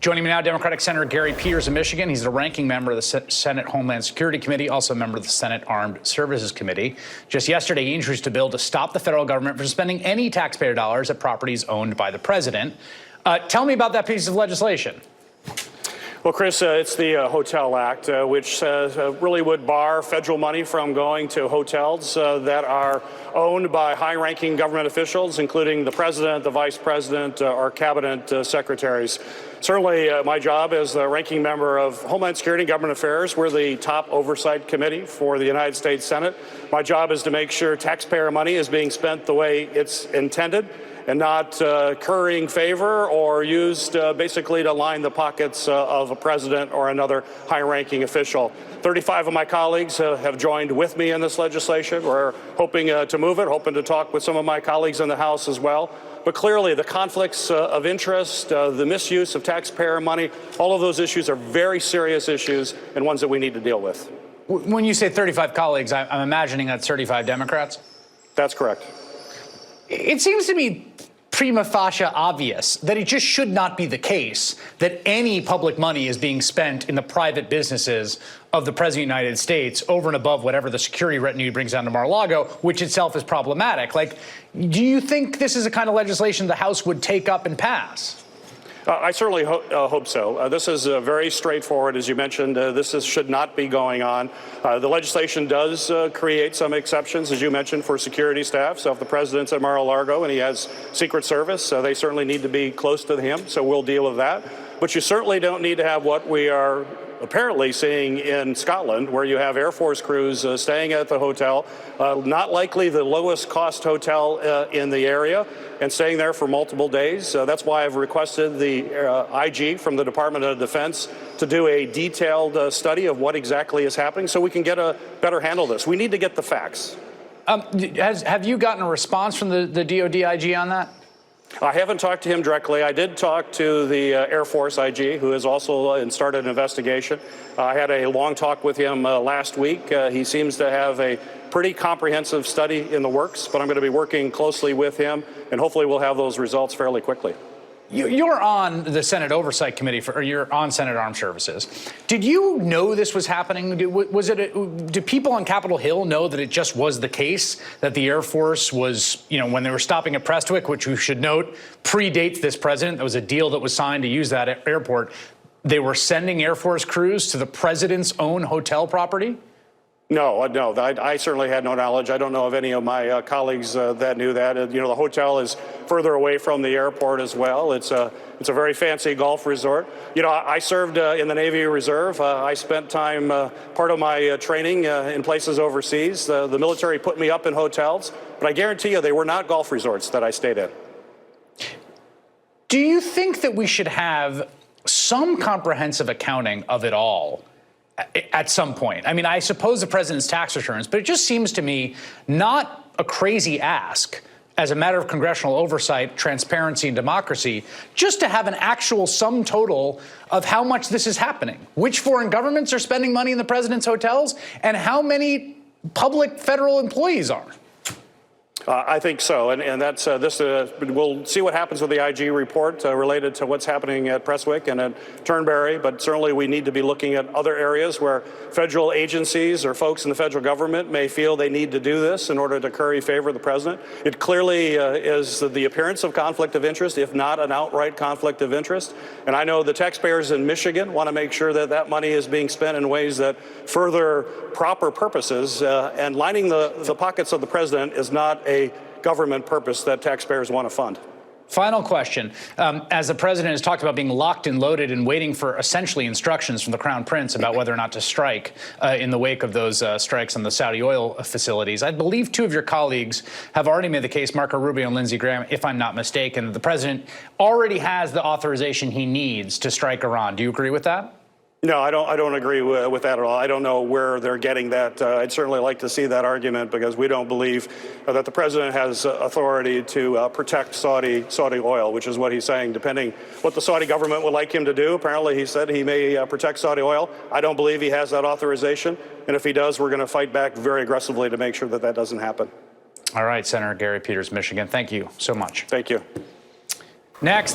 Joining me now, Democratic Senator Gary Peters of Michigan. He's a ranking member of the Senate Homeland Security Committee, also a member of the Senate Armed Services Committee. Just yesterday, he introduced a bill to stop the federal government from spending any taxpayer dollars at properties owned by the president. Tell me about that piece of legislation. Well, Chris, it's the Hotel Act, which really would bar federal money from going to hotels that are owned by high-ranking government officials, including the president, the vice president, or cabinet secretaries. Certainly, my job as the ranking member of Homeland Security and Government Affairs, we're the top oversight committee for the United States Senate. My job is to make sure taxpayer money is being spent the way it's intended, and not currying favor or used basically to line the pockets of a president or another high-ranking official. 35 of my colleagues have joined with me in this legislation. We're hoping to move it, hoping to talk with some of my colleagues in the House as well. But clearly, the conflicts of interest, the misuse of taxpayer money, all of those issues are very serious issues and ones that we need to deal with. When you say 35 colleagues, I'm imagining that's 35 Democrats? That's correct. It seems to be prima facie obvious that it just should not be the case that any public money is being spent in the private businesses of the President of the United States over and above whatever the security retinue brings down to Mar-a-Lago, which itself is problematic. Like, do you think this is the kind of legislation the House would take up and pass? I certainly hope so. This is very straightforward. As you mentioned, this should not be going on. The legislation does create some exceptions, as you mentioned, for security staff. So if the president's at Mar-a-Lago and he has Secret Service, they certainly need to be close to him. So we'll deal with that. But you certainly don't need to have what we are apparently seeing in Scotland, where you have Air Force crews staying at the hotel, not likely the lowest cost hotel in the area, and staying there for multiple days. That's why I've requested the IG from the Department of Defense to do a detailed study of what exactly is happening so we can get a better handle of this. We need to get the facts. Have you gotten a response from the DOD IG on that? I haven't talked to him directly. I did talk to the Air Force IG, who has also started an investigation. I had a long talk with him last week. He seems to have a pretty comprehensive study in the works, but I'm going to be working closely with him, and hopefully we'll have those results fairly quickly. You're on the Senate Oversight Committee, or you're on Senate Armed Services. Did you know this was happening? Do people on Capitol Hill know that it just was the case that the Air Force was, when they were stopping at Prestwick, which we should note predates this president? There was a deal that was signed to use that airport. They were sending Air Force crews to the president's own hotel property? No. I certainly had no knowledge. I don't know of any of my colleagues that knew that. The hotel is further away from the airport as well. It's a very fancy golf resort. I served in the Navy Reserve. I spent time, part of my training in places overseas. The military put me up in hotels, but I guarantee you they were not golf resorts that I stayed in. Do you think that we should have some comprehensive accounting of it all at some point? I mean, I suppose the president's tax returns, but it just seems to me not a crazy ask as a matter of congressional oversight, transparency, and democracy, just to have an actual sum total of how much this is happening. Which foreign governments are spending money in the president's hotels, and how many public federal employees are. I think so, and that's we'll see what happens with the IG report related to what's happening at Prestwick and at Turnberry, but certainly we need to be looking at other areas where federal agencies or folks in the federal government may feel they need to do this in order to curry favor of the president. It clearly is the appearance of conflict of interest, if not an outright conflict of interest, and I know the taxpayers in Michigan want to make sure that that money is being spent in ways that further proper purposes, and lining the pockets of the president is not a government purpose that taxpayers want to fund. Final question. As the president has talked about being locked and loaded and waiting for essentially instructions from the Crown Prince about whether or not to strike in the wake of those strikes on the Saudi oil facilities, I believe two of your colleagues have already made the case, Marco Rubio and Lindsey Graham, if I'm not mistaken, that the president already has the authorization he needs to strike Iran. Do you agree with that? No, I don't agree with that at all. I don't know where they're getting that. I'd certainly like to see that argument, because we don't believe that the president has authority to protect Saudi oil, which is what he's saying, depending what the Saudi government would like him to do. Apparently, he said he may protect Saudi oil. I don't believe he has that authorization. And if he does, we're going to fight back very aggressively to make sure that that doesn't happen. All right, Senator Gary Peters, Michigan. Thank you so much. Thank you. Next.